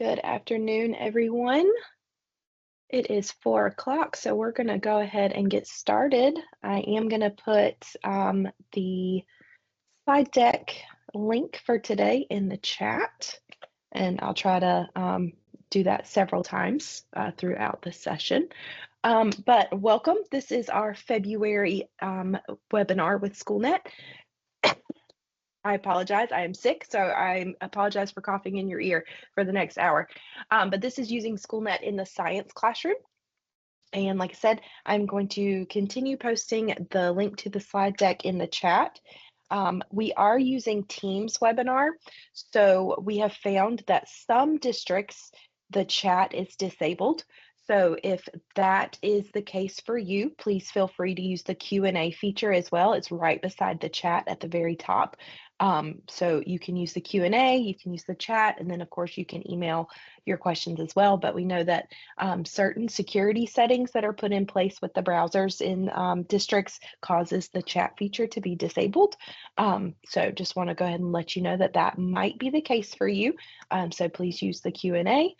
Good afternoon, everyone. It is 4 o'clock, so we're going to go ahead and get started. I am going to put the slide deck link for today in the chat, and I'll try to do that several times throughout the session. But welcome. This is our February webinar with Schoolnet. I apologize. I am sick, so I apologize for coughing in your ear for the next hour. But this is using Schoolnet in the science classroom. And like I said, I'm going to continue posting the link to the slide deck in the chat. We are using Teams webinar, so we have found that some districts, the chat is disabled. So if that is the case for you, please feel free to use the Q&A feature as well. It's right beside the chat at the very top. So you can use the Q&A, you can use the chat, and then of course you can email your questions as well. But we know that certain security settings that are put in place with the browsers in districts causes the chat feature to be disabled. So just want to go ahead and let you know that that might be the case for you. So please use the Q&A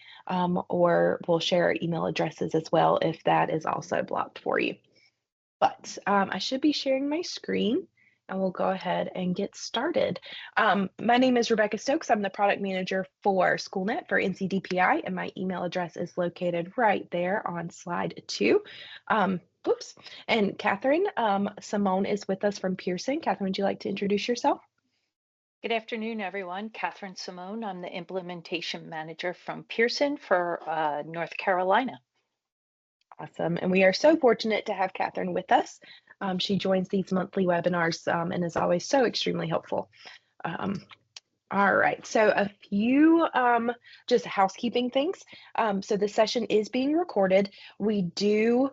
or we'll share our email addresses as well if that is also blocked for you. But I should be sharing my screen and we'll go ahead and get started. My name is Rebecca Stokes. I'm the product manager for Schoolnet for NCDPI, and my email address is located right there on slide 2. Oops. And Catherine, Simone is with us from Pearson. Catherine, would you like to introduce yourself? Good afternoon, everyone. Catherine Simone. I'm the implementation manager from Pearson for North Carolina. Awesome. And we are so fortunate to have Catherine with us. She joins these monthly webinars and is always so extremely helpful. All right, so a few just housekeeping things. So the session is being recorded. We do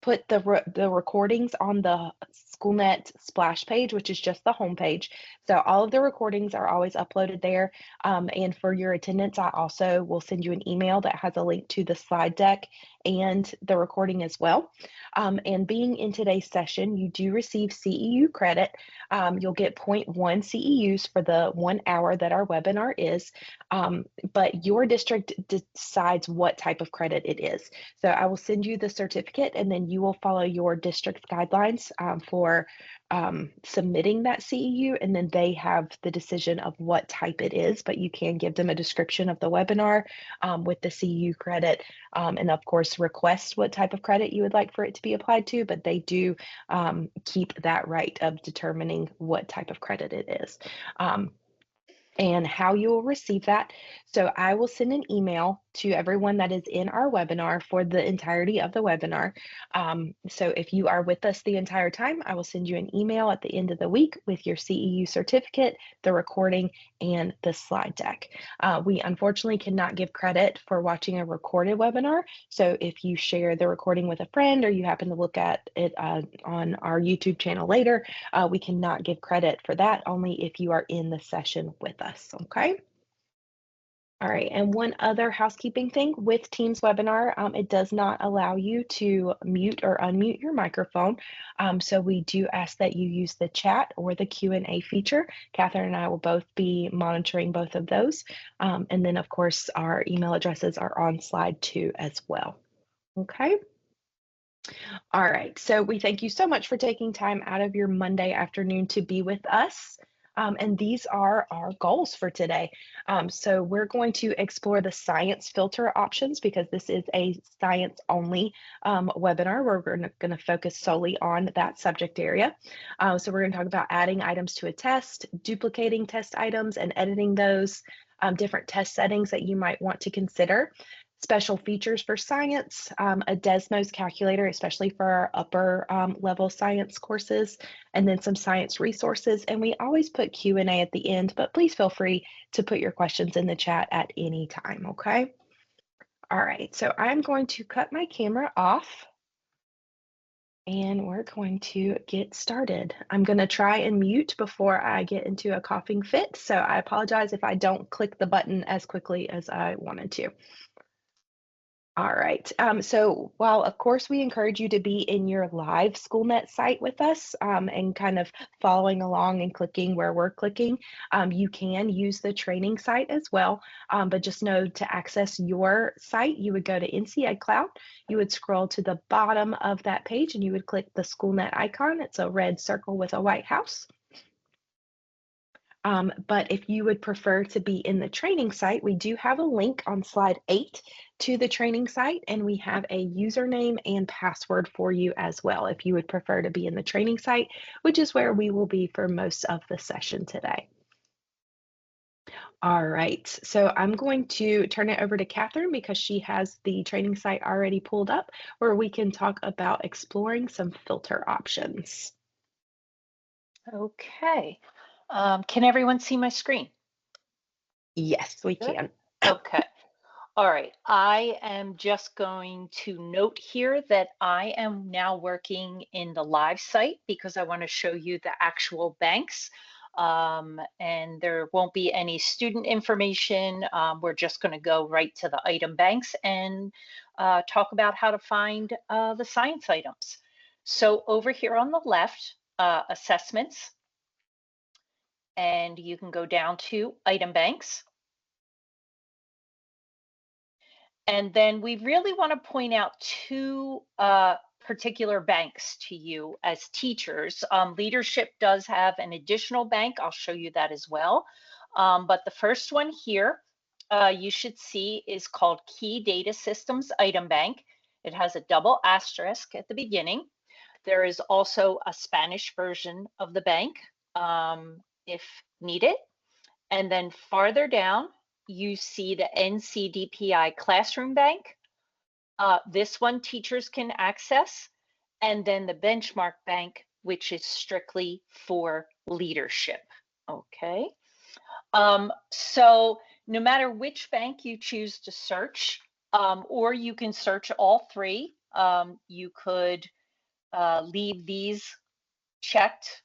put the recordings on the Schoolnet splash page, which is just the home page. So all of the recordings are always uploaded there. And for your attendance, I also will send you an email that has a link to the slide deck and the recording as well. And being in today's session, you do receive CEU credit. You'll get 0.1 CEUs for the 1 hour that our webinar is, but your district decides what type of credit it is. So I will send you the certificate and then you will follow your district's guidelines for submitting that CEU, and then they have the decision of what type it is, but you can give them a description of the webinar with the CEU credit, and of course request what type of credit you would like for it to be applied to, but they do keep that right of determining what type of credit it is. And how you will receive that. So I will send an email to everyone that is in our webinar for the entirety of the webinar. So if you are with us the entire time, I will send you an email at the end of the week with your CEU certificate, the recording, and the slide deck. We unfortunately cannot give credit for watching a recorded webinar. So if you share the recording with a friend or you happen to look at it on our YouTube channel later, we cannot give credit for that, only if you are in the session with us, okay? All right, and one other housekeeping thing with Teams webinar, it does not allow you to mute or unmute your microphone. So we do ask that you use the chat or the Q&A feature. Catherine and I will both be monitoring both of those. And then of course, our email addresses are on slide 2 as well, okay? All right, so we thank you so much for taking time out of your Monday afternoon to be with us. And these are our goals for today. So we're going to explore the science filter options because this is a science only webinar where we're going to focus solely on that subject area. So we're going to talk about adding items to a test, duplicating test items and editing those, different test settings that you might want to consider, special features for science, a Desmos calculator, especially for our upper level science courses, and then some science resources. And we always put Q&A at the end, but please feel free to put your questions in the chat at any time, okay? All right, so I'm going to cut my camera off and we're going to get started. I'm going to try and mute before I get into a coughing fit, so I apologize if I don't click the button as quickly as I wanted to. All right. So while of course we encourage you to be in your live Schoolnet site with us and kind of following along and clicking where we're clicking, you can use the training site as well. But just know to access your site, you would go to NC Cloud. You would scroll to the bottom of that page and you would click the Schoolnet icon. It's a red circle with a white house. But if you would prefer to be in the training site, we do have a link on slide 8 to the training site, and we have a username and password for you as well if you would prefer to be in the training site, which is where we will be for most of the session today. All right, so I'm going to turn it over to Catherine because she has the training site already pulled up where we can talk about exploring some filter options. Okay. Can everyone see my screen? Yes, we Good. can. Okay. All right. I am just going to note here that I am now working in the live site because I want to show you the actual banks. And there won't be any student information. We're just going to go right to the item banks and talk about how to find the science items. So over here on the left, assessments, and you can go down to item banks. And then we really want to point out two particular banks to you as teachers. Leadership does have an additional bank. I'll show you that as well. But the first one here you should see is called Key Data Systems Item Bank. It has a double asterisk at the beginning. There is also a Spanish version of the bank if needed. And then farther down, you see the NCDPI Classroom Bank. This one teachers can access. And then the Benchmark Bank, which is strictly for leadership. Okay. So no matter which bank you choose to search, or you can search all three, you could leave these checked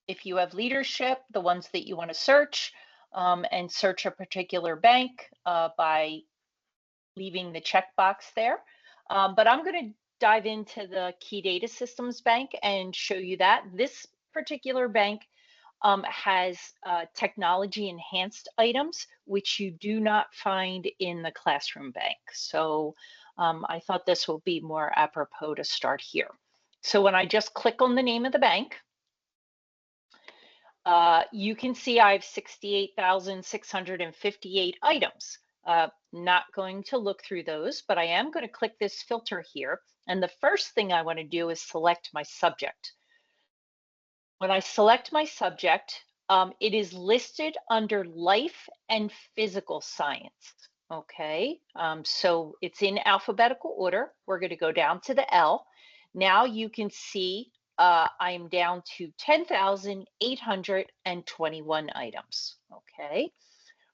if you have leadership, the ones that you want to search, and search a particular bank by leaving the checkbox there. But I'm going to dive into the Key Data Systems Bank and show you that. This particular bank has technology enhanced items, which you do not find in the Classroom Bank. So I thought this will be more apropos to start here. So when I just click on the name of the bank, you can see I have 68,658 items. Not going to look through those, but I am going to click this filter here. And the first thing I want to do is select my subject. When I select my subject, it is listed under life and physical science. Okay, so it's in alphabetical order. We're going to go down to the L. Now you can see I'm down to 10,821 items. Okay.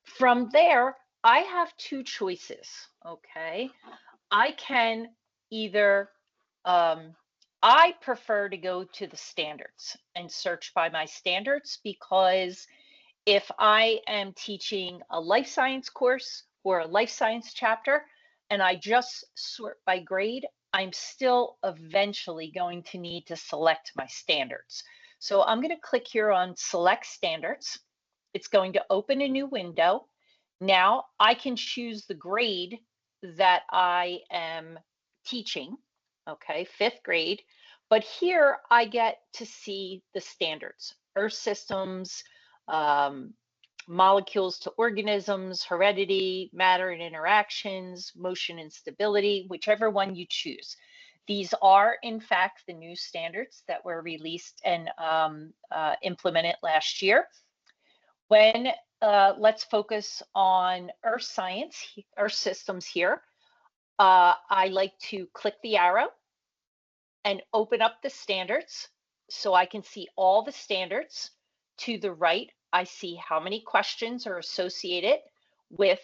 From there, I have two choices. Okay. I can either, I prefer to go to the standards and search by my standards because if I am teaching a life science course or a life science chapter and I just sort by grade, I'm still eventually going to need to select my standards. So I'm going to click here on Select Standards. It's going to open a new window. Now I can choose the grade that I am teaching, okay, 5th grade. But here I get to see the standards, Earth systems, molecules to organisms, heredity, matter and interactions, motion and stability, whichever one you choose. These are, in fact, the new standards that were released and implemented last year. When let's focus on Earth science, Earth systems here. I like to click the arrow and open up the standards so I can see all the standards. To the right, I see how many questions are associated with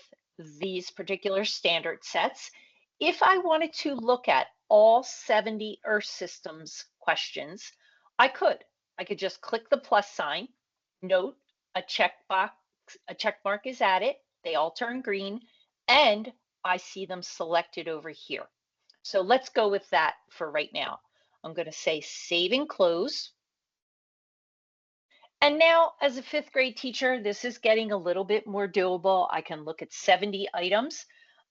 these particular standard sets. If I wanted to look at all 70 Earth systems questions, I could. I could just click the plus sign, note a check mark is added, they all turn green, and I see them selected over here. So let's go with that for right now. I'm going to say save and close. And now, as a fifth grade teacher, this is getting a little bit more doable. I can look at 70 items,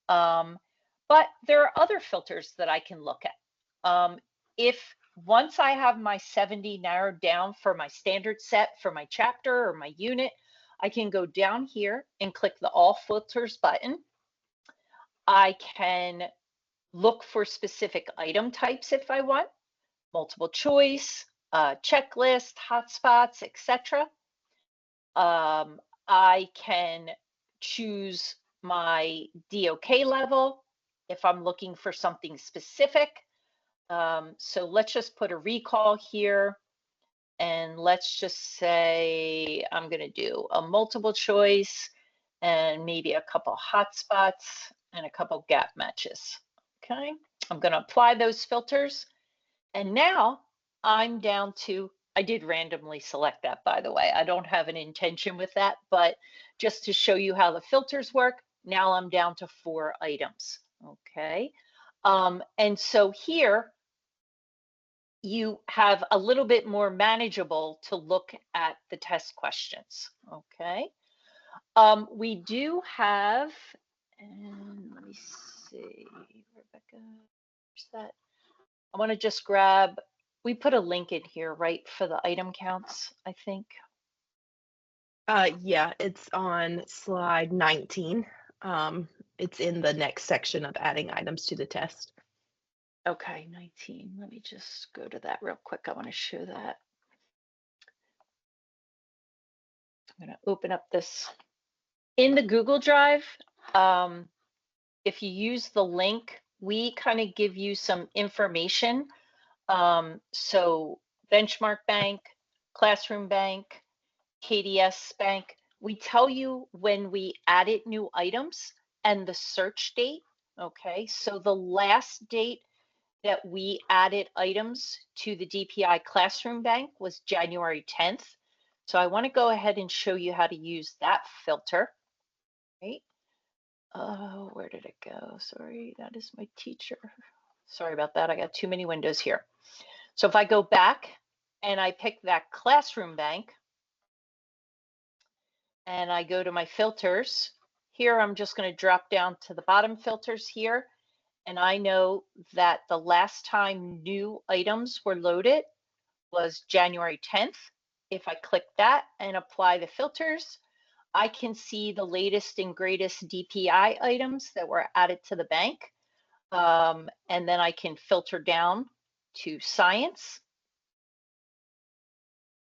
but there are other filters that I can look at. If once I have my 70 narrowed down for my standard set for my chapter or my unit, I can go down here and click the All Filters button. I can look for specific item types if I want, multiple choice, checklist, hotspots, etc. I can choose my DOK level if I'm looking for something specific. So let's just put a recall here. And let's just say I'm going to do a multiple choice and maybe a couple hotspots and a couple gap matches. Okay, I'm going to apply those filters. And now I'm down to, I did randomly select that, by the way. I don't have an intention with that, but just to show you how the filters work, now I'm down to 4 items. Okay, and so here, you have a little bit more manageable to look at the test questions, okay? We do have, and let me see, Rebecca, where's that? I wanna just grab, we put a link in here, right, for the item counts, I think. Yeah, it's on slide 19. It's in the next section of adding items to the test. Okay, 19, let me just go to that real quick. I wanna show that. I'm gonna open up this. In the Google Drive, if you use the link, we kind of give you some information. So Benchmark Bank, Classroom Bank, KDS Bank, we tell you when we added new items and the search date. Okay, so the last date that we added items to the DPI Classroom Bank was January 10th. So I want to go ahead and show you how to use that filter. Right? Oh, where did it go? Sorry, that is my teacher. Sorry about that. I got too many windows here. So if I go back and I pick that Classroom Bank and I go to my filters, here I'm just going to drop down to the bottom filters here. And I know that the last time new items were loaded was January 10th. If I click that and apply the filters, I can see the latest and greatest DPI items that were added to the bank. And then I can filter down to science.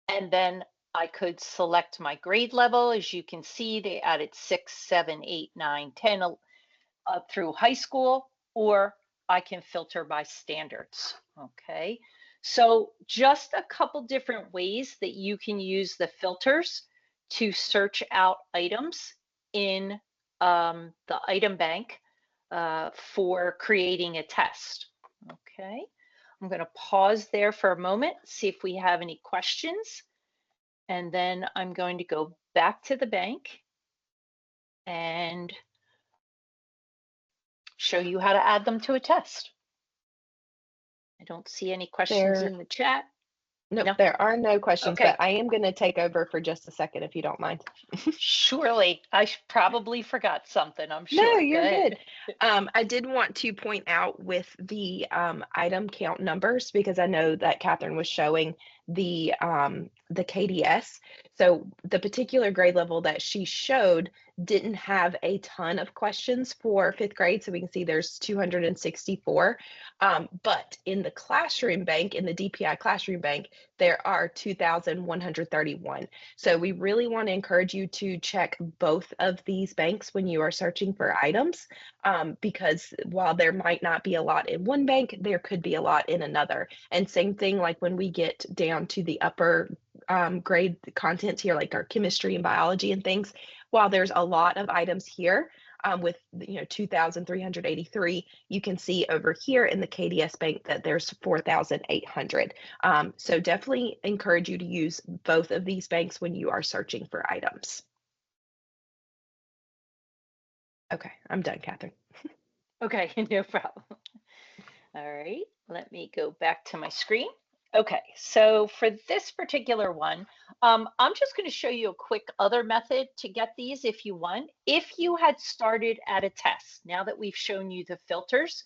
And then I could select my grade level. As you can see, they added 6, 7, 8, 9, 10 up through high school, or I can filter by standards. Okay, so just a couple different ways that you can use the filters to search out items in the item bank for creating a test. Okay, I'm going to pause there for a moment, see if we have any questions, and then I'm going to go back to the bank and show you how to add them to a test. I don't see any questions There, in the chat. nope, No? there are no questions, Okay. but I am going to take over for just a second if you don't mind. Surely. I probably forgot something, I'm No, sure. Go you're ahead. good. I did want to point out with the item count numbers because I know that Catherine was showing the KDS. So the particular grade level that she showed didn't have a ton of questions for fifth grade. So we can see there's 264. But in the classroom bank, in the DPI classroom bank, there are 2,131. So we really want to encourage you to check both of these banks when you are searching for items, because while there might not be a lot in one bank, there could be a lot in another. And same thing like when we get down to the upper grade contents here, like our chemistry and biology and things, while there's a lot of items here, with 2,383, you can see over here in the KDS bank that there's 4,800. So definitely encourage you to use both of these banks when you are searching for items. Okay, I'm done, Catherine. Okay, no problem. All right, let me go back to my screen. Okay, so for this particular one, I'm just going to show you a quick other method to get these if you want. If you had started at a test, now that we've shown you the filters,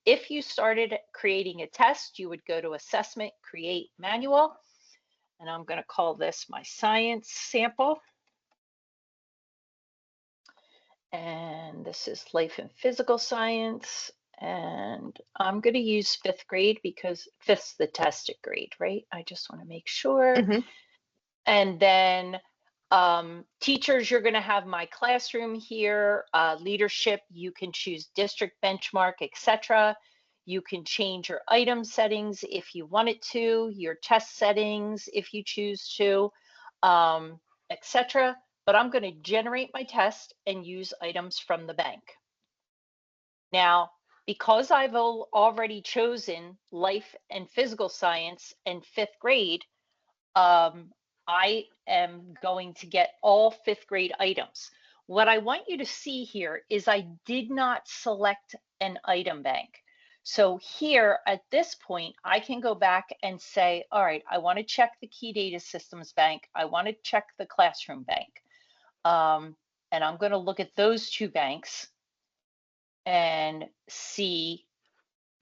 if you started creating a test, you would go to Assessment, Create Manual, and I'm going to call this my science sample. And this is life and physical science. And I'm going to use fifth grade because fifth's the tested grade, right? I just want to make sure. Mhm. And then teachers, you're going to have my classroom here. Leadership, you can choose district benchmark, etc. You can change your item settings if you wanted to, your test settings if you choose to, etc. But I'm going to generate my test and use items from the bank. Now, because I've already chosen life and physical science and fifth grade, I am going to get all fifth grade items. What I want you to see here is I did not select an item bank. So here at this point, I can go back and say, all right, I want to check the key data systems bank. I want to check the classroom bank. And I'm going to look at those two banks and see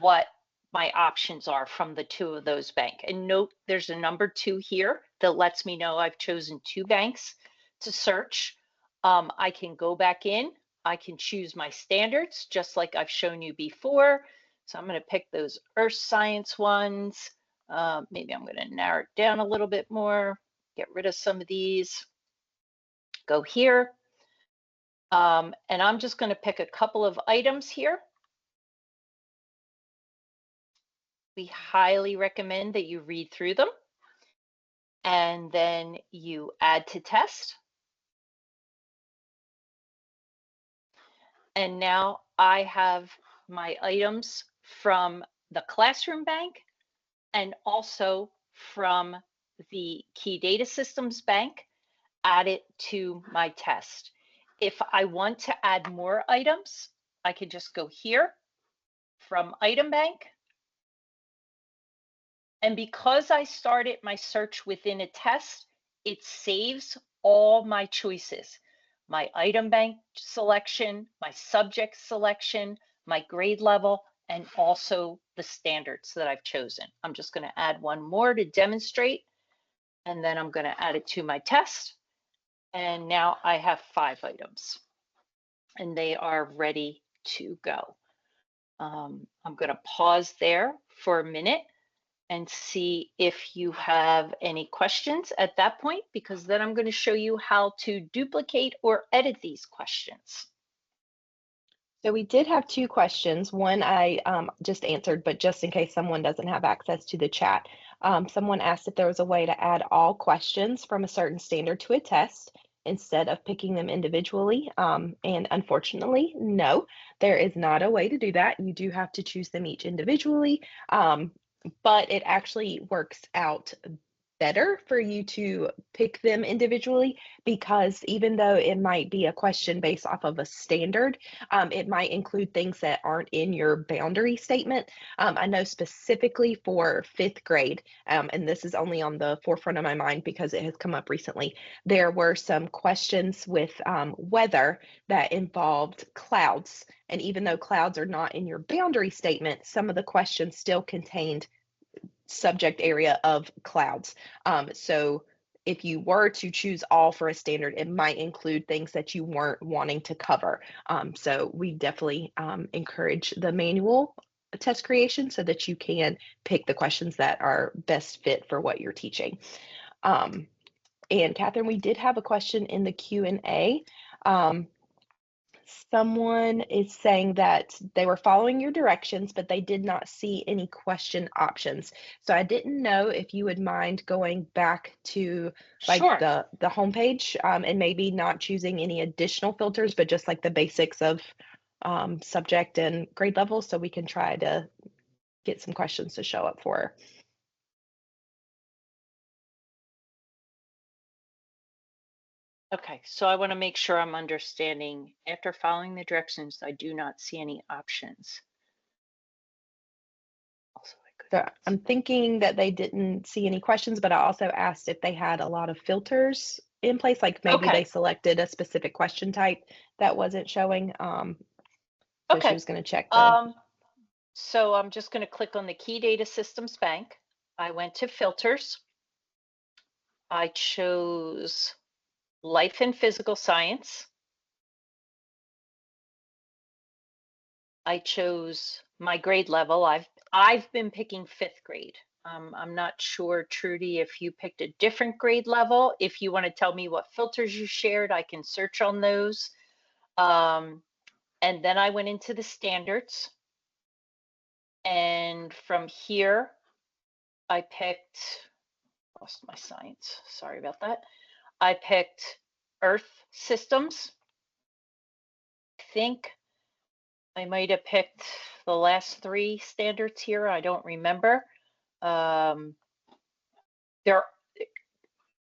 what my options are from the two of those banks. And note there's a number 2 here that lets me know I've chosen 2 banks to search. I can go back in, I can choose my standards just like I've shown you before. So I'm going to pick those earth science ones. Maybe I'm going to narrow it down a little bit more, get rid of some of these, go here. And I'm just going to pick a couple of items here. We highly recommend that you read through them. And then you add to test. And now I have my items from the classroom bank and also from the key data systems bank added to my test. If I want to add more items, I can just go here from item bank. And because I started my search within a test, it saves all my choices, my item bank selection, my subject selection, my grade level, and also the standards that I've chosen. I'm just going to add one more to demonstrate, and then I'm going to add it to my test. And now I have 5 items, and they are ready to go. I'm going to pause there for a minute and see if you have any questions at that point, because then I'm going to show you how to duplicate or edit these questions. So we did have 2 questions. One I just answered, but just in case someone doesn't have access to the chat, someone asked if there was a way to add all questions from a certain standard to a test instead of picking them individually. And unfortunately, no, there is not a way to do that. You do have to choose them each individually, but it actually works out better for you to pick them individually, because even though it might be a question based off of a standard, it might include things that aren't in your boundary statement. I know specifically for fifth grade, and this is only on the forefront of my mind because it has come up recently, there were some questions with weather that involved clouds. And even though clouds are not in your boundary statement, some of the questions still contained subject area of clouds. So if you were to choose all for a standard, it might include things that you weren't wanting to cover. So we definitely encourage the manual test creation so that you can pick the questions that are best fit for what you're teaching. And Catherine, we did have a question in the Q&A. Someone is saying that they were following your directions, but they did not see any question options. So I didn't know if you would mind going back to like Sure. the homepage, and maybe not choosing any additional filters, but just like the basics of subject and grade level, so we can try to get some questions to show up for her. Okay, so I want to make sure I'm understanding. After following the directions, I do not see any options. Also, I could So I'm thinking that they didn't see any questions, but I also asked if they had a lot of filters in place, like maybe Okay, they selected a specific question type that wasn't showing. So she okay. was going to check the. Um, so I'm just going to click on the Key Data Systems Bank. I went to filters. I chose Life and Physical Science. I chose my grade level. I've been picking 5th grade. I'm not sure, Trudy, if you picked a different grade level. If you want to tell me what filters you shared, I can search on those. And then I went into the standards. And from here, I picked, lost my science, sorry about that. I picked Earth Systems. I think I might have picked the last 3 standards here. I don't remember. There,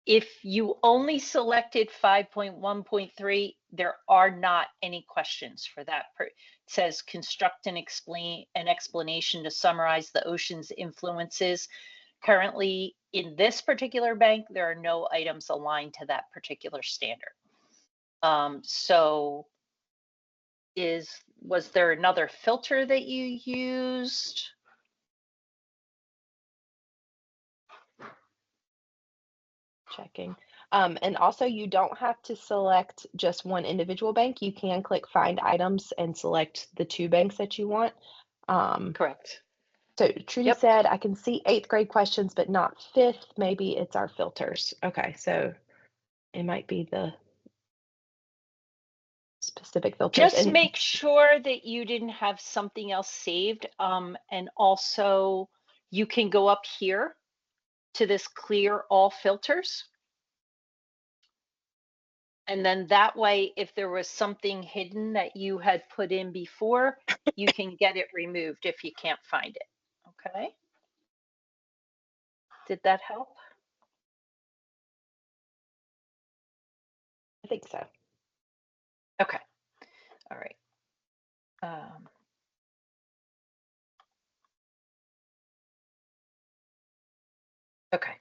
if you only selected 5.1.3, there are not any questions for that. It says construct and explain an explanation to summarize the ocean's influences. Currently, in this particular bank, there are no items aligned to that particular standard. So was there another filter that you used? Checking. And also, you don't have to select just one individual bank. You can click Find Items and select the 2 banks that you want. Correct. So Trudy Yep. said, I can see 8th grade questions, but not 5th. Maybe it's our filters. Okay, so it might be the specific filters. Just And make sure that you didn't have something else saved. And also you can go up here to this clear all filters. And then that way, if there was something hidden that you had put in before, you can get it removed if you can't find it. Okay. Did that help? I think so. Okay. All right. Okay.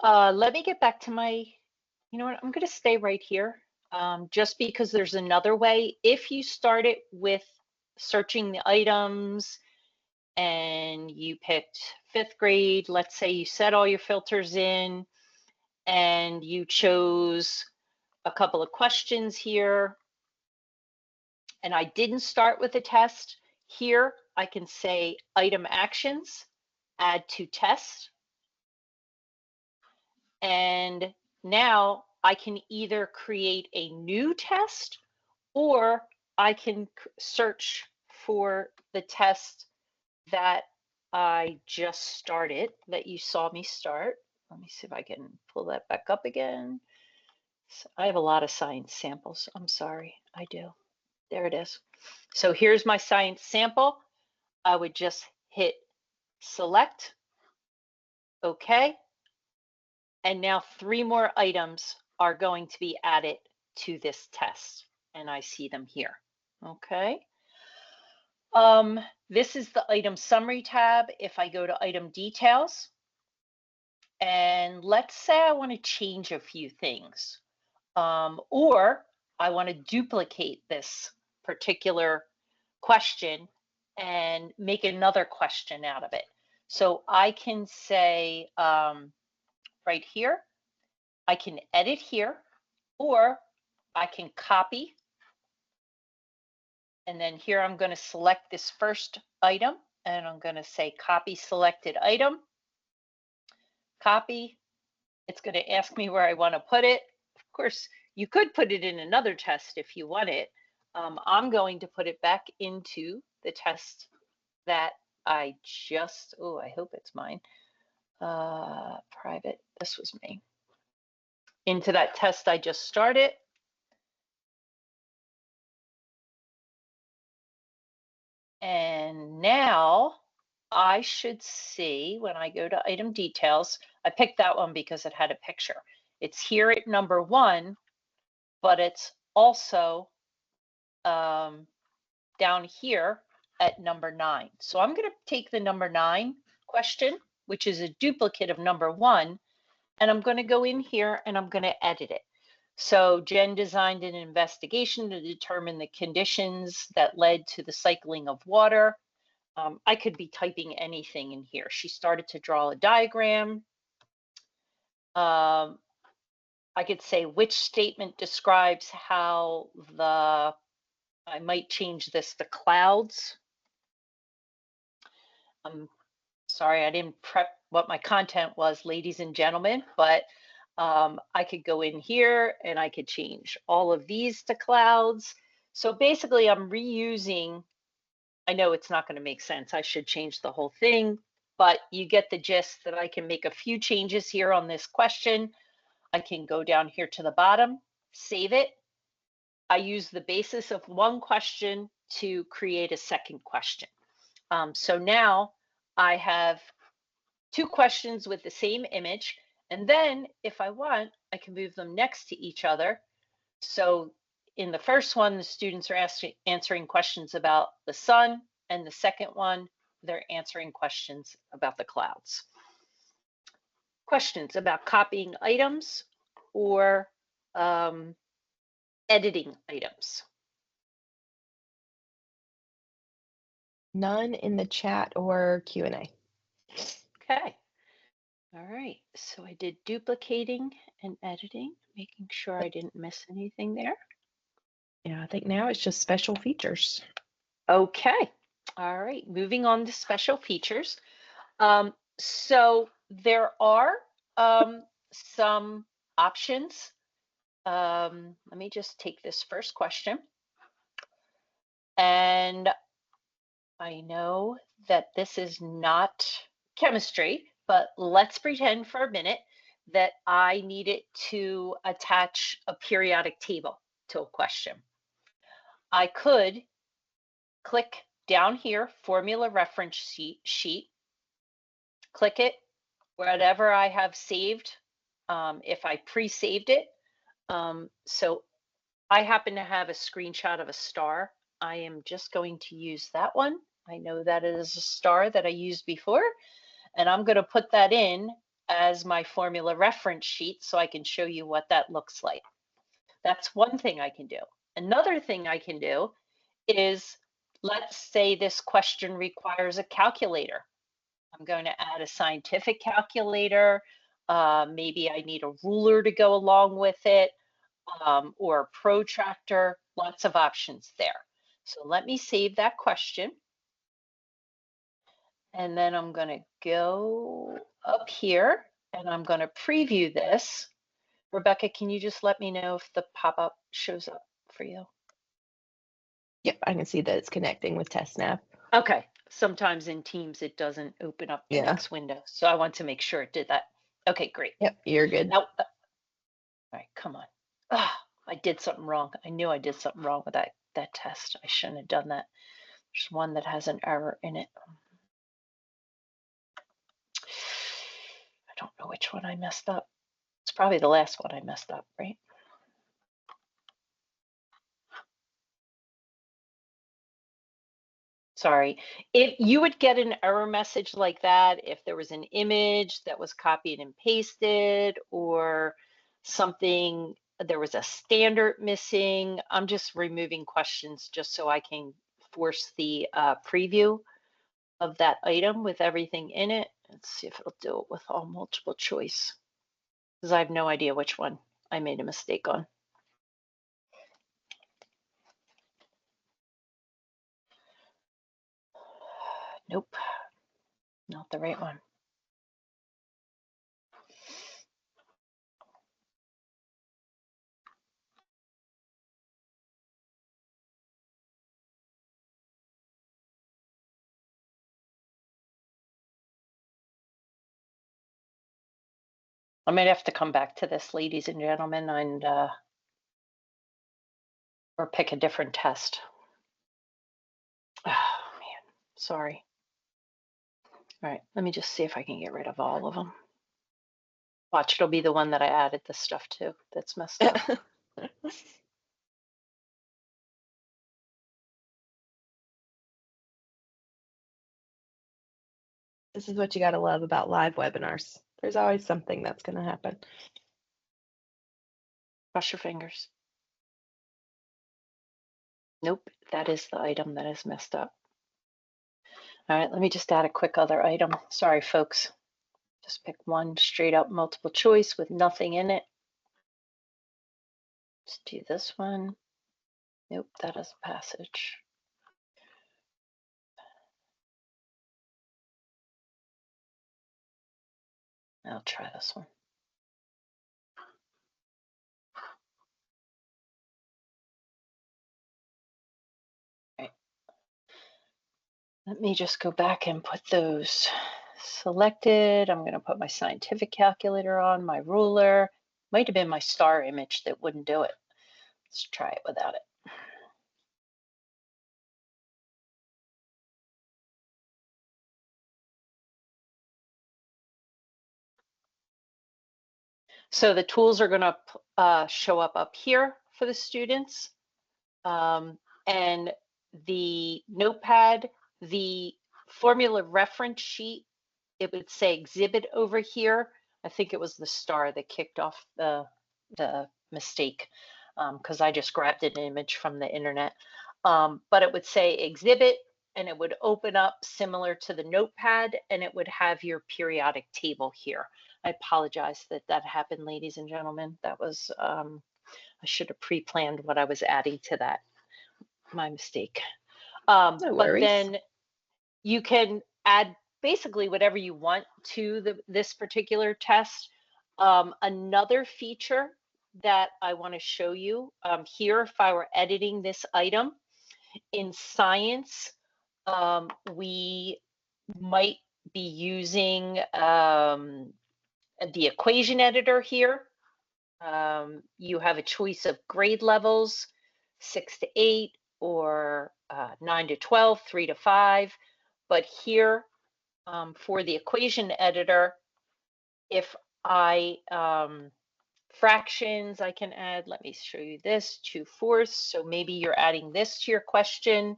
Let me get back to my, you know what, I'm going to stay right here just because there's another way. If you start it with searching the items and you picked 5th grade, let's say you set all your filters in and you chose a couple of questions here, and I didn't start with a test, here I can say item actions, add to test. And now I can either create a new test or I can search for the test that I just started, that you saw me start. Let me see if I can pull that back up again. So I have a lot of science samples. I'm sorry, I do. There it is. So here's my science sample. I would just hit select, okay. And now 3 more items are going to be added to this test. And I see them here, okay. This is the item summary tab. If I go to item details, and let's say I want to change a few things, or I want to duplicate this particular question and make another question out of it. So I can say right here, I can edit here, or I can copy. And then here I'm going to select this first item and I'm going to say copy selected item. Copy. It's going to ask me where I want to put it. Of course, you could put it in another test if you want it. I'm going to put it back into the test that I just, oh, I hope it's mine. Private, this was me. Into that test I just started. And now I should see when I go to item details, I picked that one because it had a picture. It's here at number 1. but it's also down here at number 9. So I'm going to take the number 9 question, which is a duplicate of number 1, and I'm going to go in here and I'm going to edit it. So Jen designed an investigation to determine the conditions that led to the cycling of water. I could be typing anything in here. She started to draw a diagram. I could say which statement describes how I might change this to clouds. I'm sorry, I didn't prep what my content was, ladies and gentlemen, but I could go in here and I could change all of these to clouds. So basically I'm reusing, I know it's not going to make sense. I should change the whole thing, but you get the gist that I can make a few changes here on this question. I can go down here to the bottom, save it. I use the basis of one question to create a second question. So now I have 2 questions with the same image. And then if I want, I can move them next to each other. So in the first one, the students are answering questions about the sun, and the second one, they're answering questions about the clouds. Questions about copying items or editing items? None in the chat or Q&A. Okay. All right. So I did duplicating and editing, making sure I didn't miss anything there. Yeah, I think now it's just special features. Okay. All right. Moving on to special features. So there are some options. Let me just take this first question. And I know that this is not chemistry, but let's pretend for a minute that I needed to attach a periodic table to a question. I could click down here, formula reference sheet, click it, whatever I have saved, if I pre-saved it. So I happen to have a screenshot of a star. I am just going to use that one. I know that is a star that I used before, and I'm going to put that in as my formula reference sheet so I can show you what that looks like. That's one thing I can do. Another thing I can do is, let's say this question requires a calculator. I'm going to add a scientific calculator. Maybe I need a ruler to go along with it, or a protractor, lots of options there. So let me save that question. And then I'm going to go up here and I'm going to preview this. Rebecca, can you just let me know if the pop-up shows up for you? Yep, I can see that it's connecting with TestNav. Okay. Sometimes in Teams, it doesn't open up the next window. So I want to make sure it did that. Okay, great. Yep, you're good. Now, all right, come on. I did something wrong. I knew I did something wrong with that test. I shouldn't have done that. There's one that has an error in it. I don't know which one I messed up. It's probably the last one I messed up, right? Sorry. If you would get an error message like that, if there was an image that was copied and pasted or something, there was a standard missing. I'm just removing questions just so I can force the preview of that item with everything in it. Let's see if it'll do it with all multiple choice, because I have no idea which one I made a mistake on. Nope, not the right one. I might have to come back to this, ladies and gentlemen, and or pick a different test. Oh man, sorry. All right, let me just see if I can get rid of all of them. Watch, it'll be the one that I added this stuff to that's messed up. This is what you got to love about live webinars. There's always something that's going to happen. Cross your fingers. Nope, that is the item that is messed up. All right, let me just add a quick other item. Sorry, folks. Just pick one straight up multiple choice with nothing in it. Let's do this one. Nope, that is a passage. I'll try this one. All right. Let me just go back and put those selected. I'm going to put my scientific calculator on, my ruler. Might have been my star image that wouldn't do it. Let's try it without it. So the tools are going to show up here for the students. And the notepad, the formula reference sheet, it would say exhibit over here. I think it was the star that kicked off the mistake because I just grabbed an image from the internet. But it would say exhibit and it would open up similar to the notepad and it would have your periodic table here. I apologize that that happened, ladies and gentlemen. That was, I should have pre-planned what I was adding to that. My mistake. No But worries. then you can add basically whatever you want to this particular test. Another feature that I want to show you here, if I were editing this item in science, we might be using the equation editor here. You have a choice of grade levels, 6 to 8, or 9 to 12, 3 to 5. But here for the equation editor, if I fractions, I can add, let me show you this, 2/4. So maybe you're adding this to your question.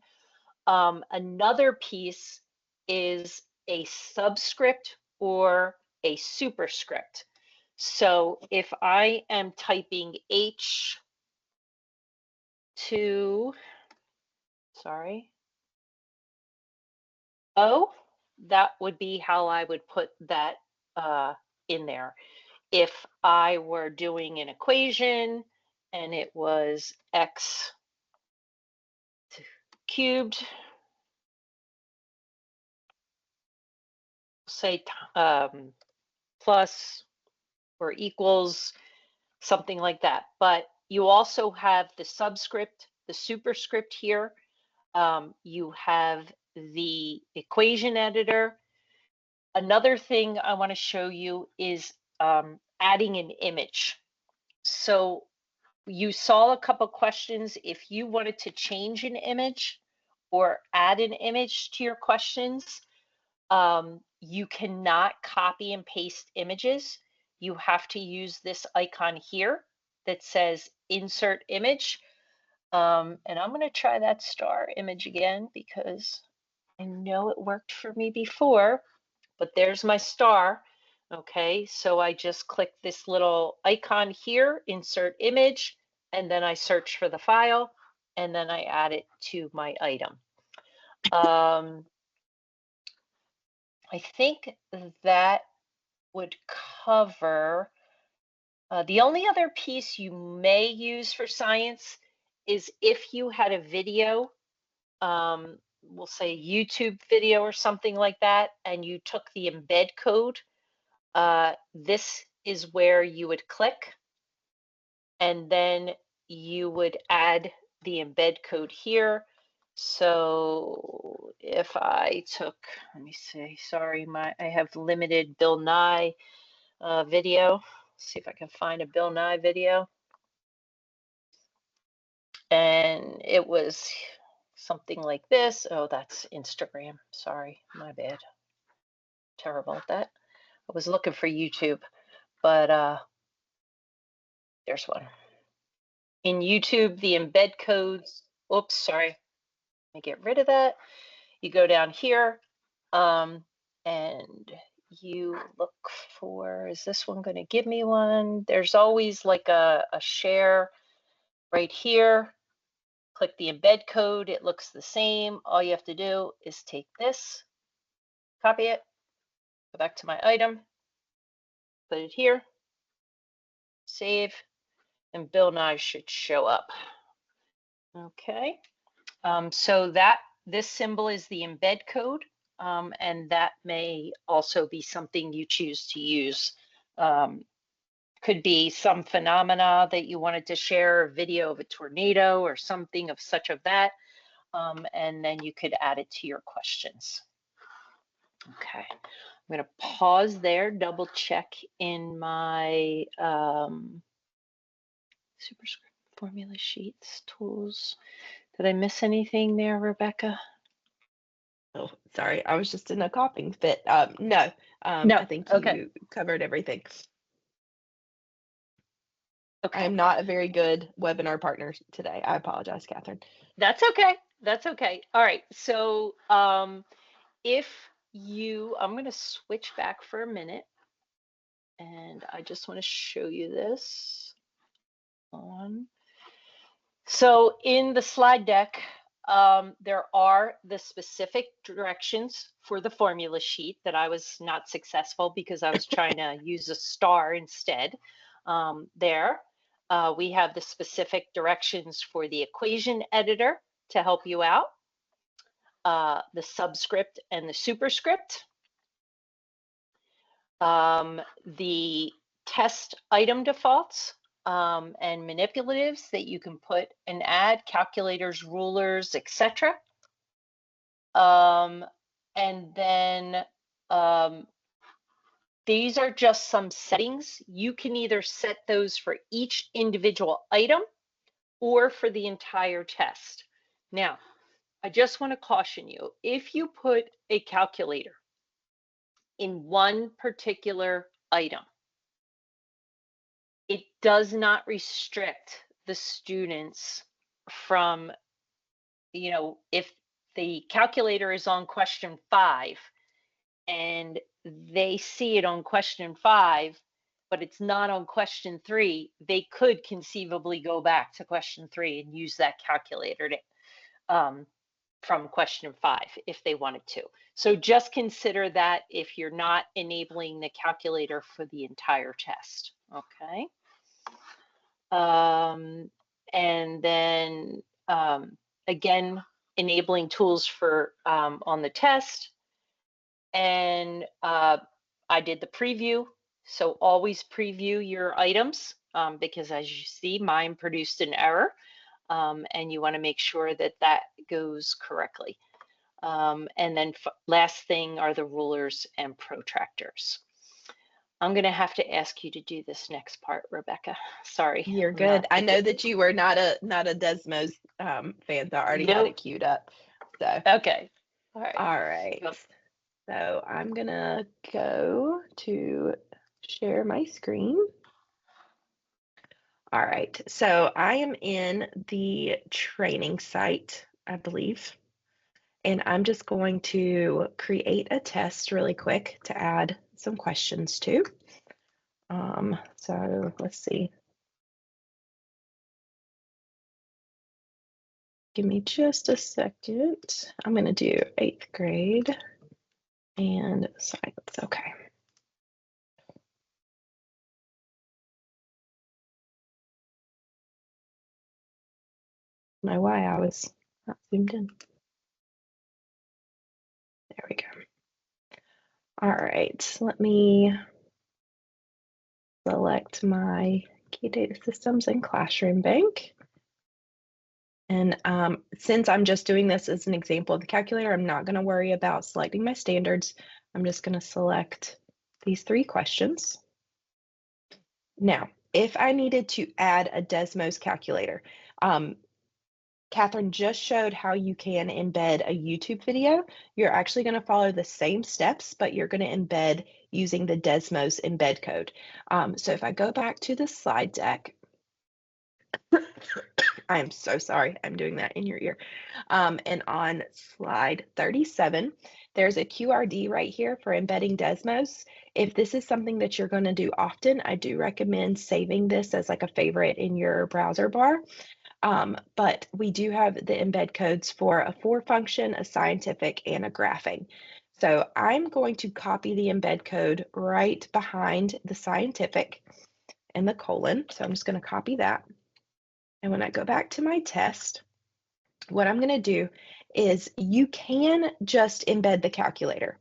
Another piece is a subscript or a superscript. So if I am typing H2, sorry, O, that would be how I would put that in there. If I were doing an equation and it was x cubed, say plus or equals something like that. But you also have the subscript, the superscript here. You have the equation editor. Another thing I want to show you is adding an image. So you saw a couple questions. If you wanted to change an image or add an image to your questions, you cannot copy and paste images. You have to use this icon here that says insert image. And I'm going to try that star image again because I know it worked for me before, but there's my star. Okay, so I just click this little icon here, insert image, and then I search for the file, and then I add it to my item. I think that would cover, the only other piece you may use for science is if you had a video, we'll say YouTube video or something like that, and you took the embed code, this is where you would click, and then you would add the embed code here. So if I took, let me see, sorry, I have limited Bill Nye video. See if I can find a Bill Nye video. And it was something like this. Oh, that's Instagram. Sorry, my bad. Terrible at that. I was looking for YouTube, but there's one. In YouTube, the embed codes, oops, sorry, let me get rid of that. You go down here and you look for, is this one going to give me one? There's always like a share right here. Click the embed code. It looks the same. All you have to do is take this, copy it, go back to my item, put it here, save, and Bill Nye should show up. Okay. So this symbol is the embed code, and that may also be something you choose to use. Could be some phenomena that you wanted to share, a video of a tornado or something of such of that, and then you could add it to your questions. Okay, I'm going to pause there, double check in my superscript formula sheets, tools. Did I miss anything there, Rebecca? Oh, sorry, I was just in a coughing fit. No, No. I think Okay. you covered everything. Okay. I am not a very good webinar partner today. I apologize, Catherine. That's okay. That's okay. All right. So if you, I'm going to switch back for a minute, and I just want to show you this on. So in the slide deck, there are the specific directions for the formula sheet that I was not successful because I was trying to use a star instead. There, we have the specific directions for the equation editor to help you out, the subscript and the superscript, the test item defaults, and manipulatives that you can put and add, calculators, rulers, etc. And then these are just some settings. You can either set those for each individual item or for the entire test. Now, I just want to caution you, if you put a calculator in one particular item, it does not restrict the students from, you know, if the calculator is on question 5 and they see it on question 5, but it's not on question 3, they could conceivably go back to question 3 and use that calculator to, from question 5 if they wanted to. So just consider that if you're not enabling the calculator for the entire test, okay? And then again, enabling tools for on the test. And I did the preview. So always preview your items because as you see, mine produced an error and you want to make sure that that goes correctly. And then last thing are the rulers and protractors. I'm going to have to ask you to do this next part, Rebecca. Sorry. You're good. I know that you were not a Desmos fan, so I already had it queued up. So okay. All right. All right. So I'm gonna go to share my screen. All right. So I am in the training site, I believe. And I'm just going to create a test really quick to add some questions to. So let's see. Give me just a second. I'm going to do 8th grade and science. Okay. My why I was not zoomed in. There we go. All right, let me select my key data systems and classroom bank. And since I'm just doing this as an example of the calculator, I'm not going to worry about selecting my standards. I'm just going to select these 3 questions. Now, if I needed to add a Desmos calculator, Catherine just showed how you can embed a YouTube video. You're actually going to follow the same steps, but you're going to embed using the Desmos embed code. So if I go back to the slide deck, I am so sorry. I'm doing that in your ear. And on slide 37, there's a QRD right here for embedding Desmos. If this is something that you're going to do often, I do recommend saving this as like a favorite in your browser bar. But we do have the embed codes for a for function, a scientific, and a graphing. So I'm going to copy the embed code right behind the scientific and the colon. So I'm just going to copy that. And when I go back to my test, what I'm going to do is you can just embed the calculator.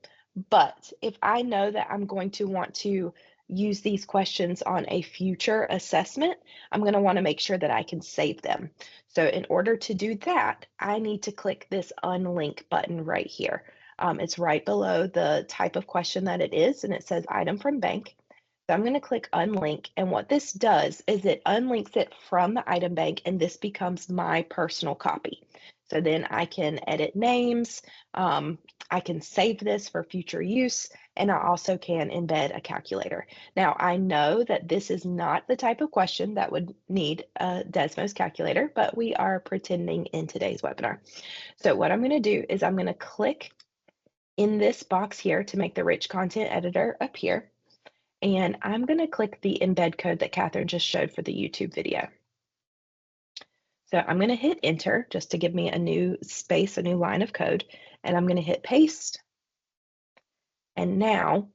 But if I know that I'm going to want to use these questions on a future assessment, I'm going to want to make sure that I can save them. So in order to do that, I need to click this unlink button right here. It's right below the type of question that it is, and it says item from bank. So I'm going to click unlink, and what this does is it unlinks it from the item bank, and this becomes my personal copy. So then I can edit names, I can save this for future use, and I also can embed a calculator. Now, I know that this is not the type of question that would need a Desmos calculator, but we are pretending in today's webinar. So what I'm going to do is I'm going to click in this box here to make the rich content editor appear. And I'm going to click the embed code that Catherine just showed for the YouTube video. So I'm going to hit enter just to give me a new space, a new line of code, and I'm going to hit paste. And now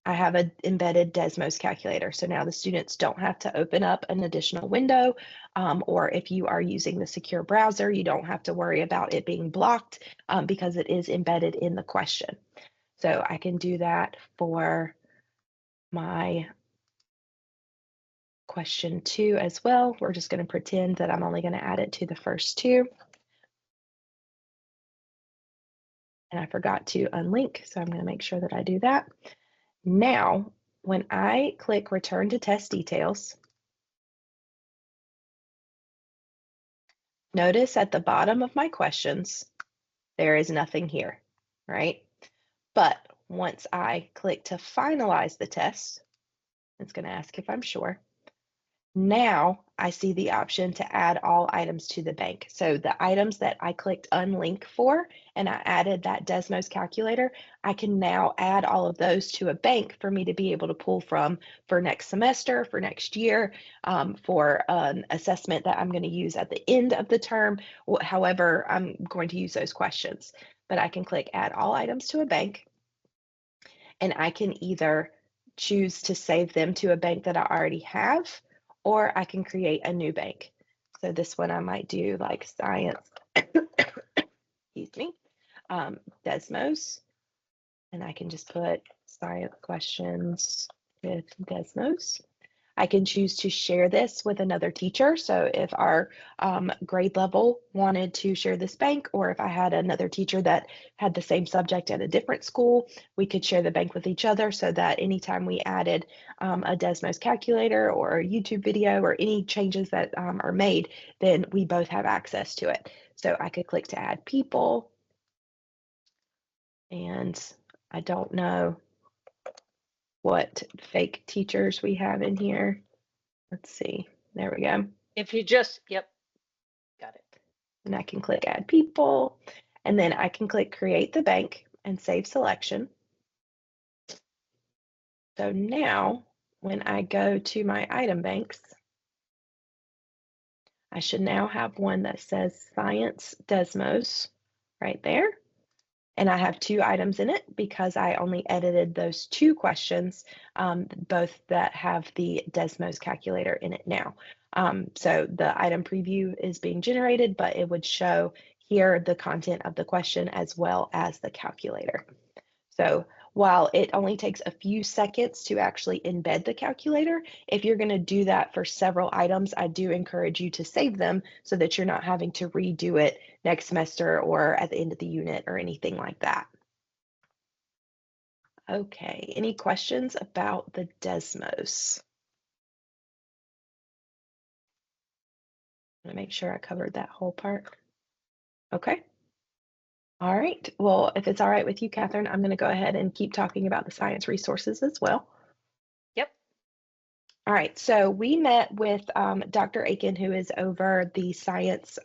I have an embedded Desmos calculator. So now the students don't have to open up an additional window, or if you are using the secure browser, you don't have to worry about it being blocked because it is embedded in the question. So I can do that for my question 2 as well. We're just going to pretend that I'm only going to add it to the first 2. And I forgot to unlink, so I'm going to make sure that I do that. Now, when I click return to test details, notice at the bottom of my questions, there is nothing here, right? But once I click to finalize the test, it's going to ask if I'm sure. Now I see the option to add all items to the bank. So the items that I clicked unlink for, and I added that Desmos calculator, I can now add all of those to a bank for me to be able to pull from for next semester, for next year, for an assessment that I'm going to use at the end of the term, however I'm going to use those questions. But I can click add all items to a bank, and I can either choose to save them to a bank that I already have, or I can create a new bank. So this one I might do like science, excuse me, Desmos, and I can just put science questions with Desmos. I can choose to share this with another teacher. So if our grade level wanted to share this bank, or if I had another teacher that had the same subject at a different school, we could share the bank with each other so that anytime we added a Desmos calculator or a YouTube video or any changes that are made, then we both have access to it. So I could click to add people, and I don't know what fake teachers we have in here. Let's see. There we go. If you just, yep, got it. And I can click add people, and then I can click create the bank and save selection. So now when I go to my item banks, I should now have one that says Science Desmos right there. And I have 2 items in it because I only edited those 2 questions, both that have the Desmos calculator in it now. So the item preview is being generated, but it would show here the content of the question as well as the calculator. So while it only takes a few seconds to actually embed the calculator, if you're going to do that for several items, I do encourage you to save them so that you're not having to redo it next semester or at the end of the unit or anything like that. Okay, any questions about the Desmos? I'm going to make sure I covered that whole part. Okay. All right. Well, if it's all right with you, Catherine, I'm going to go ahead and keep talking about the science resources as well. Yep. All right, so we met with Dr. Aiken, who is over the science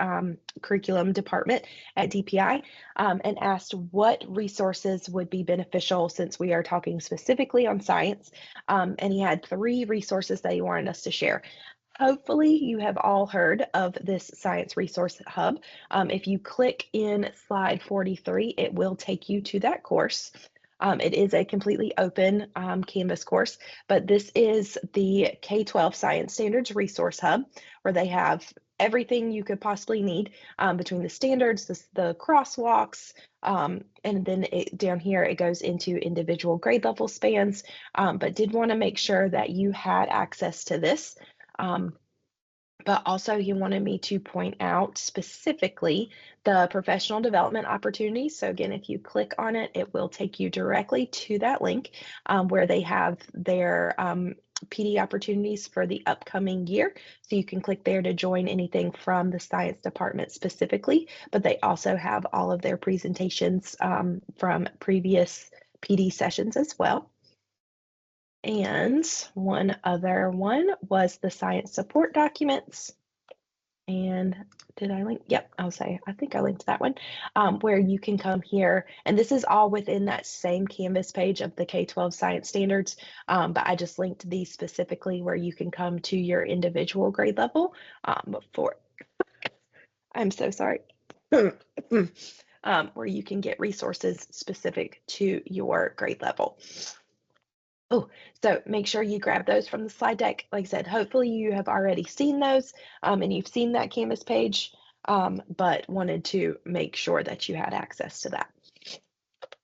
curriculum department at DPI, and asked what resources would be beneficial since we are talking specifically on science. And he had 3 resources that he wanted us to share. Hopefully, you have all heard of this Science Resource Hub. If you click in slide 43, it will take you to that course. It is a completely open Canvas course, but this is the K-12 Science Standards Resource Hub, where they have everything you could possibly need between the standards, the crosswalks, and then down here it goes into individual grade level spans, but did want to make sure that you had access to this. But also he wanted me to point out specifically the professional development opportunities. So again, if you click on it, it will take you directly to that link where they have their PD opportunities for the upcoming year. So you can click there to join anything from the science department specifically, but they also have all of their presentations from previous PD sessions as well. And one other one was the science support documents. And did I link? Yep, I think I linked that one, where you can come here. And this is all within that same Canvas page of the K-12 science standards. But I just linked these specifically where you can come to your individual grade level before. I'm so sorry. Where you can get resources specific to your grade level. Oh, so make sure you grab those from the slide deck. Like I said, hopefully you have already seen those and you've seen that Canvas page, but wanted to make sure that you had access to that.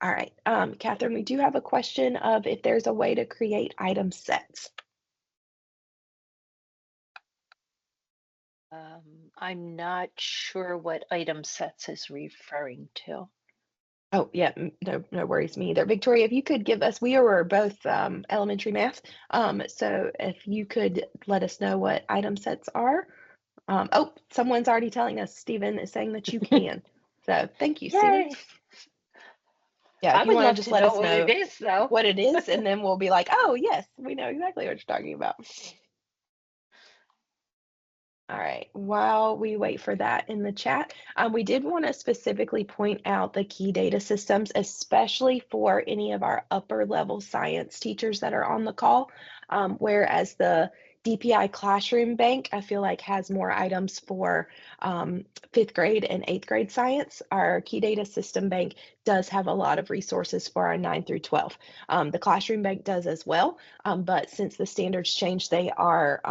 All right, Catherine, we do have a question of if there's a way to create item sets. I'm not sure what item sets is referring to. Oh, yeah, no worries, me either. Victoria, if you could give us, we were both elementary math, so if you could let us know what item sets are. Oh, someone's already telling us, Stephen is saying that you can. So thank you, Stephen. Yay! Yeah, I if you would want to love just to let know us what know it is, though. what it is, and then we'll be like, oh, yes, we know exactly what you're talking about. All right, while we wait for that in the chat, we did want to specifically point out the key data systems, especially for any of our upper level science teachers that are on the call, whereas the DPI Classroom Bank, I feel like has more items for 5th grade and 8th grade science. Our Key Data System Bank does have a lot of resources for our 9 through 12. The Classroom Bank does as well, but since the standards changed, they are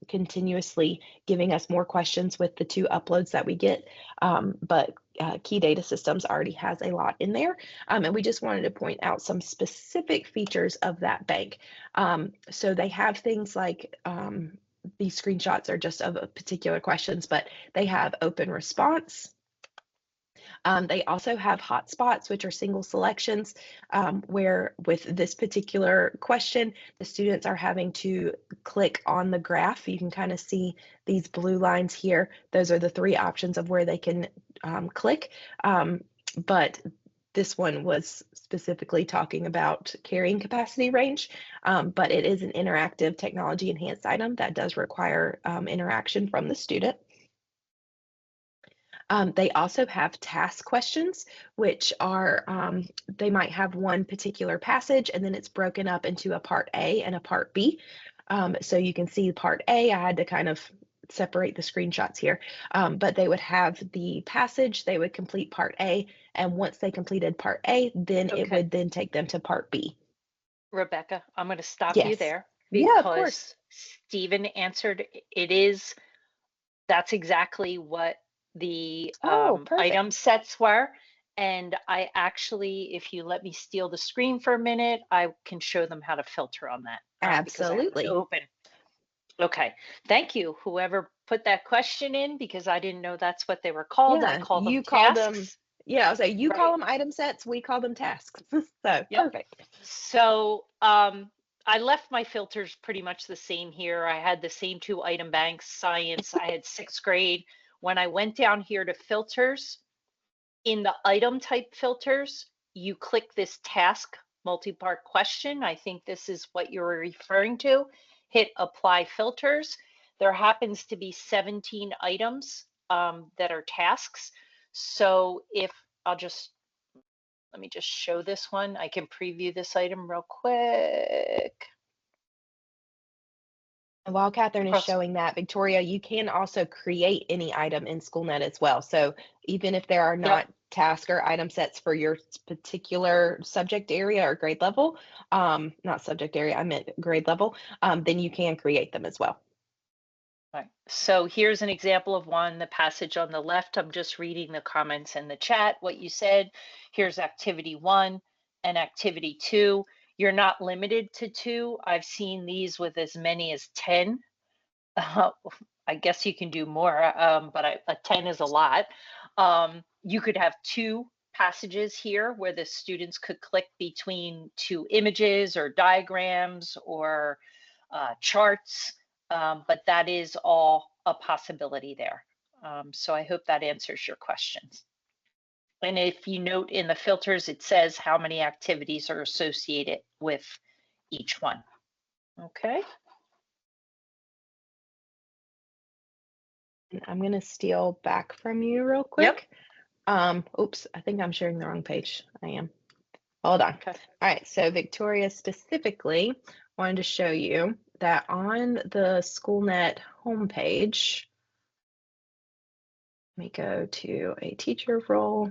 continuously giving us more questions with the 2 uploads that we get. But Key Data Systems already has a lot in there. And we just wanted to point out some specific features of that bank. So they have things like these screenshots are just of particular questions, but they have open response. They also have hotspots, which are single selections, where with this particular question, the students are having to click on the graph. You can kind of see these blue lines here. Those are the 3 options of where they can click. But this one was specifically talking about carrying capacity range, but it is an interactive technology enhanced item that does require interaction from the student. They also have task questions, which are, they might have one particular passage and then it's broken up into a part A and a part B. So you can see part A, I had to kind of separate the screenshots here, but they would have the passage, they would complete part A, and once they completed part A, then it would then take them to part B. Rebecca, I'm going to stop you Yes. there Yeah, of course. because Stephen answered that's exactly what the Oh, perfect. item sets were. And I actually, if you let me steal the screen for a minute, I can show them how to filter on that. Because I have it Absolutely. open. Okay, thank you. Whoever put that question in, because I didn't know that's what they were called. I Yeah, call them you call them, tasks. yeah, I'll say you call Right. them item sets, we call them tasks. So Yep. perfect. So I left my filters pretty much the same here. I had the same 2 item banks, science. I had 6th grade. When I went down here to filters, in the item type filters, you click this task multi-part question. I think this is what you're referring to. hit apply filters. There happens to be 17 items that are tasks. So if let me just show this one. I can preview this item real quick. And while Catherine is showing that, Victoria, you can also create any item in Schoolnet as well. So even if there are not task or item sets for your particular subject area or grade level, not subject area, I meant grade level, then you can create them as well. Right. So here's an example of one, the passage on the left. I'm just reading the comments in the chat, what you said. Here's activity 1 and activity 2. You're not limited to 2. I've seen these with as many as 10. I guess you can do more, but 10 is a lot. You could have 2 passages here where the students could click between 2 images or diagrams or charts, but that is all a possibility there. So I hope that answers your questions. And if you note in the filters, it says how many activities are associated with each one. Okay. And I'm going to steal back from you real quick. Oops, I think I'm sharing the wrong page. I am. Hold on. Okay. All right, so Victoria specifically wanted to show you that on the Schoolnet homepage, let me go to a teacher role.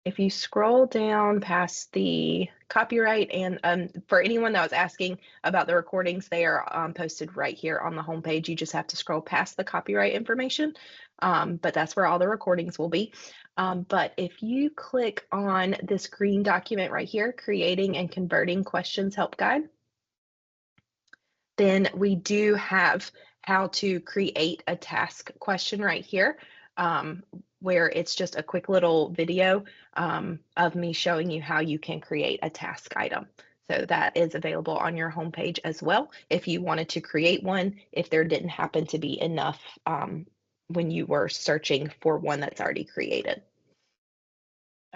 If you scroll down past the copyright, and for anyone that was asking about the recordings, they are posted right here on the homepage. You just have to scroll past the copyright information, but that's where all the recordings will be. But if you click on this green document right here, Creating and Converting Questions Help Guide, then we do have how to create a task question right here, where it's just a quick little video of me showing you how you can create a task item. So that is available on your homepage as well if you wanted to create one, if there didn't happen to be enough when you were searching for one that's already created.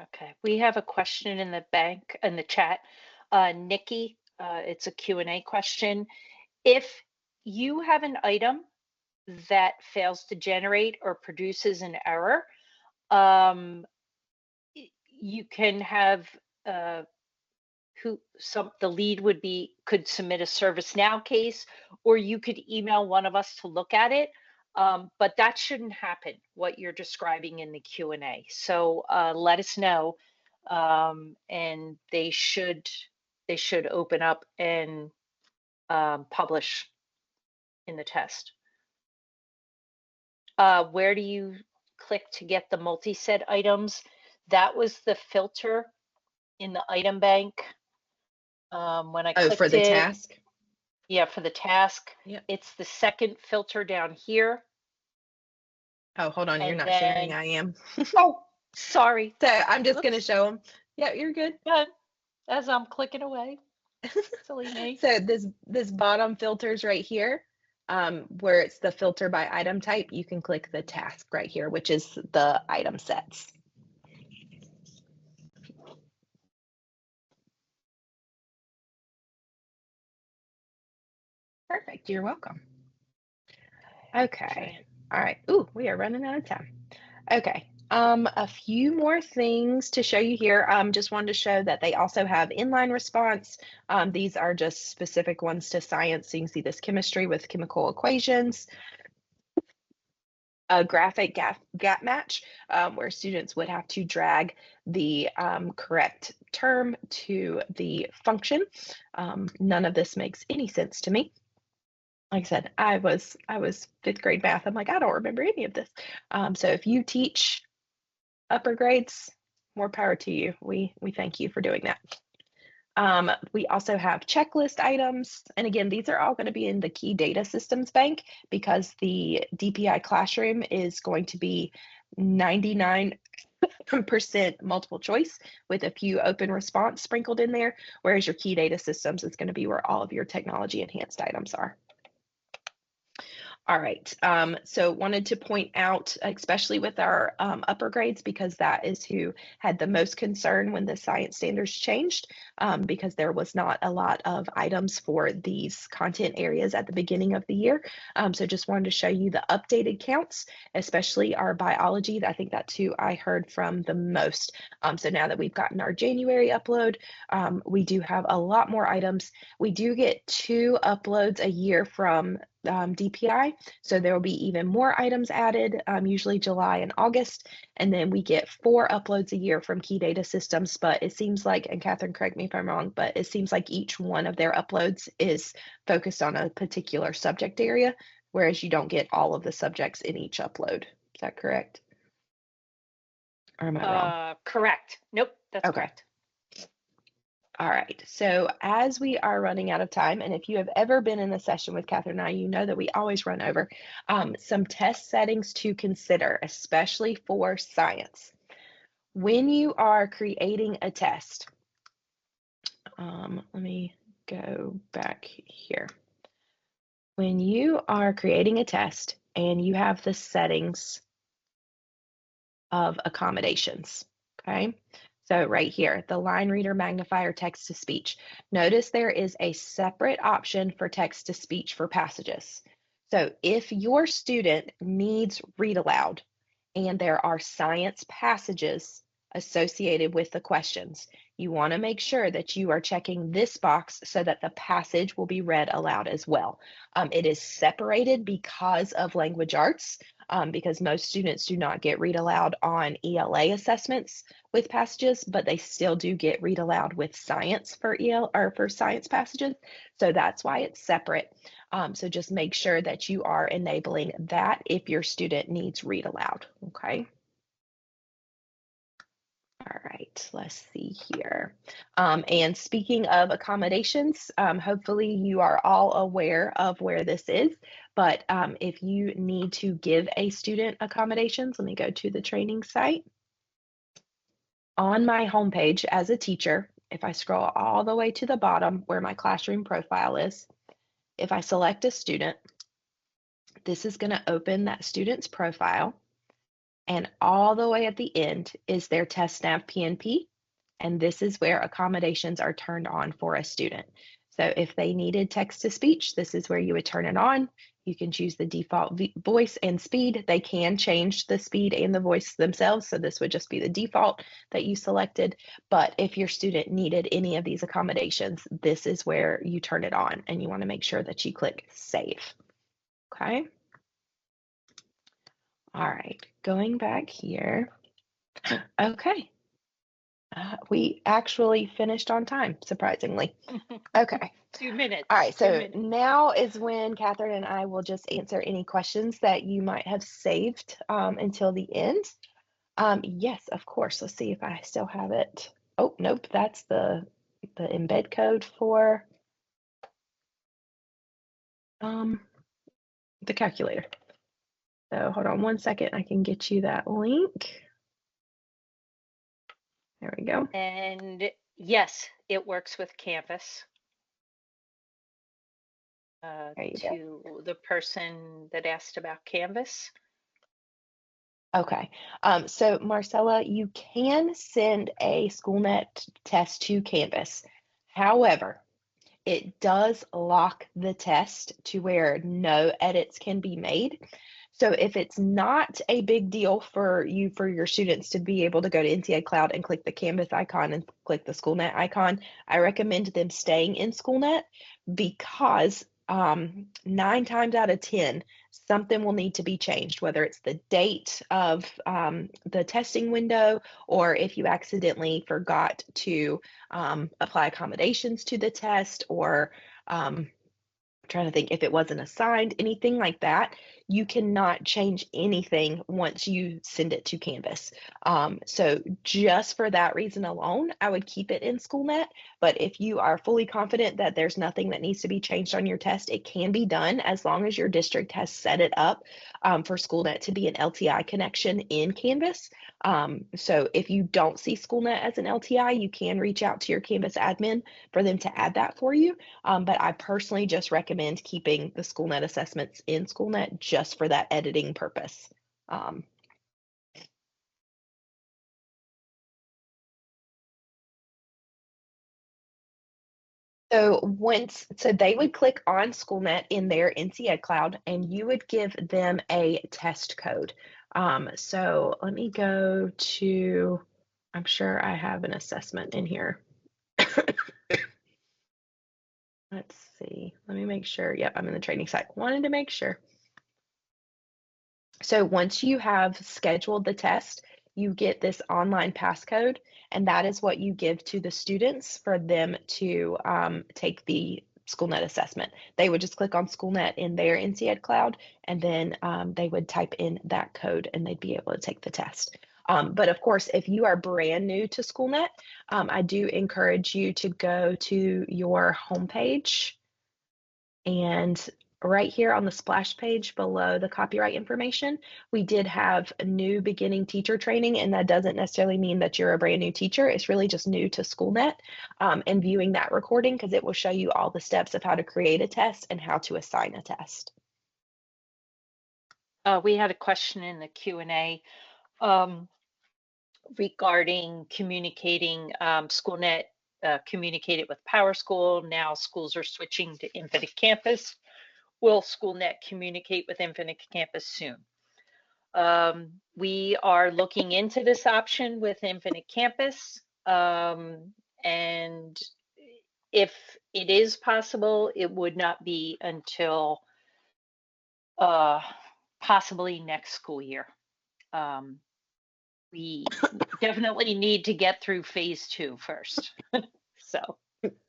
Okay, we have a question in the chat. Nikki, it's a Q&A question. If you have an item that fails to generate or produces an error, you can have the lead could submit a ServiceNow case, or you could email one of us to look at it. But that shouldn't happen, what you're describing in the Q&A. So let us know, and they should open up and publish in the test. Where do you click to get the multi-set items? That was the filter in the item bank. When I clicked for the task? Yeah, for the task. Yep. It's the second filter down here. Oh, hold on, you're not sharing, I am. Oh, sorry. So I'm just going to show them. Yeah, you're good. Good. As I'm clicking away. Silly me. So this bottom filters right here, where it's the filter by item type, you can click the task right here, which is the item sets. Perfect, you're welcome. Okay, all right. Ooh, we are running out of time. Okay, a few more things to show you here. Just wanted to show that they also have inline response. These are just specific ones to science. So you can see this chemistry with chemical equations. A graphic gap match, where students would have to drag the correct term to the function. None of this makes any sense to me. Like I said, I was 5th grade math. I'm like, I don't remember any of this. So if you teach upper grades, more power to you. We thank you for doing that. We also have checklist items. And again, these are all going to be in the key data systems bank because the DPI classroom is going to be 99% multiple choice with a few open response sprinkled in there, whereas your key data systems is going to be where all of your technology enhanced items are. All right. So wanted to point out, especially with our upper grades, because that is who had the most concern when the science standards changed, because there was not a lot of items for these content areas at the beginning of the year. So just wanted to show you the updated counts, especially our biology. I think that's who I heard from the most. So now that we've gotten our January upload, we do have a lot more items. We do get 2 uploads a year from DPI. So there will be even more items added, usually July and August. And then we get 4 uploads a year from Key Data Systems. But it seems like, and Catherine, correct me if I'm wrong, but it seems like each one of their uploads is focused on a particular subject area, whereas you don't get all of the subjects in each upload. Is that correct? Or am I wrong? Correct. Nope, that's Okay. correct. All right. So as we are running out of time, and if you have ever been in a session with Catherine and I, you know that we always run over some test settings to consider, especially for science. When you are creating a test, let me go back here. When you are creating a test and you have the settings of accommodations, okay? So right here, the line reader magnifier text to speech. Notice there is a separate option for text to speech for passages. So if your student needs read aloud and there are science passages associated with the questions, you want to make sure that you are checking this box so that the passage will be read aloud as well. It is separated because of language arts, because most students do not get read aloud on ELA assessments with passages, but they still do get read aloud with science for EL or for science passages. So that's why it's separate. So just make sure that you are enabling that if your student needs read aloud, okay? All right, let's see here. And speaking of accommodations, hopefully you are all aware of where this is, but if you need to give a student accommodations, let me go to the training site. On my homepage as a teacher, if I scroll all the way to the bottom where my classroom profile is, if I select a student, this is going to open that student's profile. And all the way at the end is their TestNav PNP. And this is where accommodations are turned on for a student. So if they needed text to speech, this is where you would turn it on. You can choose the default voice and speed. They can change the speed and the voice themselves. So this would just be the default that you selected. But if your student needed any of these accommodations, this is where you turn it on. And you want to make sure that you click save. Okay. All right, going back here. Okay. We actually finished on time, surprisingly. Okay. 2 minutes. All right, 2 so minutes. now is when Catherine and I will just answer any questions that you might have saved until the end. Yes, of course. Let's see if I still have it. Oh, nope, that's the embed code for the calculator. So hold on one second, I can get you that link. There we go. And yes, it works with Canvas. There you go. To the person that asked about Canvas. Okay. So Marcella, you can send a Schoolnet test to Canvas. However, it does lock the test to where no edits can be made. So if it's not a big deal for your students to be able to go to NTA Cloud and click the Canvas icon and click the Schoolnet icon, I recommend them staying in Schoolnet because 9 times out of 10, something will need to be changed, whether it's the date of the testing window, or if you accidentally forgot to apply accommodations to the test, or trying to think if it wasn't assigned, anything like that. You cannot change anything once you send it to Canvas. So just for that reason alone, I would keep it in Schoolnet. But if you are fully confident that there's nothing that needs to be changed on your test, it can be done as long as your district has set it up for Schoolnet to be an LTI connection in Canvas. So if you don't see Schoolnet as an LTI, you can reach out to your Canvas admin for them to add that for you. But I personally just recommend keeping the Schoolnet assessments in Schoolnet just for that editing purpose. So they would click on Schoolnet in their NCED cloud, and you would give them a test code. So let me go to, I'm sure I have an assessment in here. Let's see. Let me make sure. Yep, I'm in the training site. Wanted to make sure. So once you have scheduled the test, you get this online passcode, and that is what you give to the students for them to take the Schoolnet assessment. They would just click on Schoolnet in their NCED cloud, and then they would type in that code, and they'd be able to take the test. But of course, if you are brand new to Schoolnet, I do encourage you to go to your homepage, and right here on the splash page below the copyright information, we did have a new beginning teacher training, and that doesn't necessarily mean that you're a brand new teacher. It's really just new to Schoolnet, and viewing that recording because it will show you all the steps of how to create a test and how to assign a test. We had a question in the Q&A regarding communicating. Schoolnet communicated with PowerSchool. Now schools are switching to Infinite Campus. Will Schoolnet communicate with Infinite Campus soon? We are looking into this option with Infinite Campus, and if it is possible, it would not be until possibly next school year. We definitely need to get through phase 2 first. So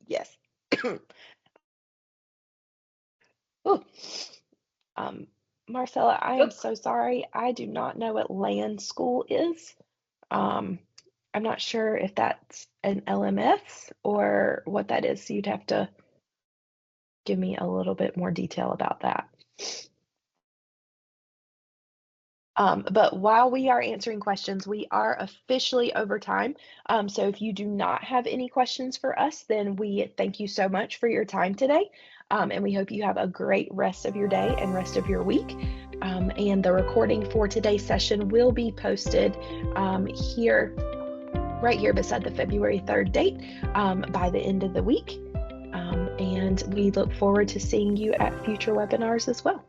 Yes. Oh, Marcella, I am so sorry. I do not know what LAN school is. I'm not sure if that's an LMS or what that is. So you'd have to give me a little bit more detail about that. But while we are answering questions, we are officially over time. So if you do not have any questions for us, then we thank you so much for your time today. And we hope you have a great rest of your day and rest of your week. And the recording for today's session will be posted right here beside the February 3rd date by the end of the week. And we look forward to seeing you at future webinars as well.